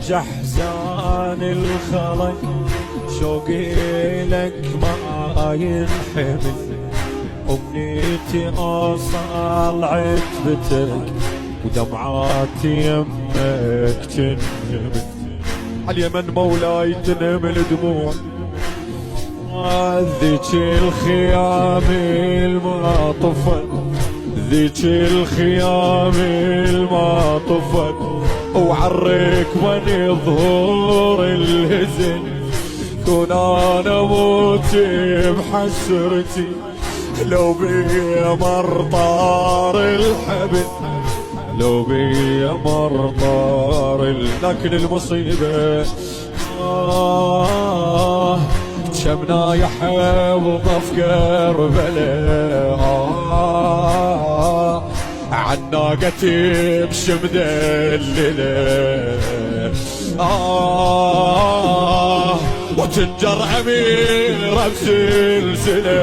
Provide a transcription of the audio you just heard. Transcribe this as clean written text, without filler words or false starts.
جحزان الخلق شوقي لك ما ينحمل، أمنيتي أوصل عتبتك ودمعاتي يمك تنهمل. عاليمن مولاي تنهمل دموع ذيك الخيام المعطفة، ذيك الخيام المعطفة، وعرك من يظهر الهزن كون انا موت بحسرتي لو بي مرطار الحبل، لو بي مرطار لكن المصيبة كم نايح وضفكر بلا عناقتي بش مدللة وتنجر أميرة بسلسلة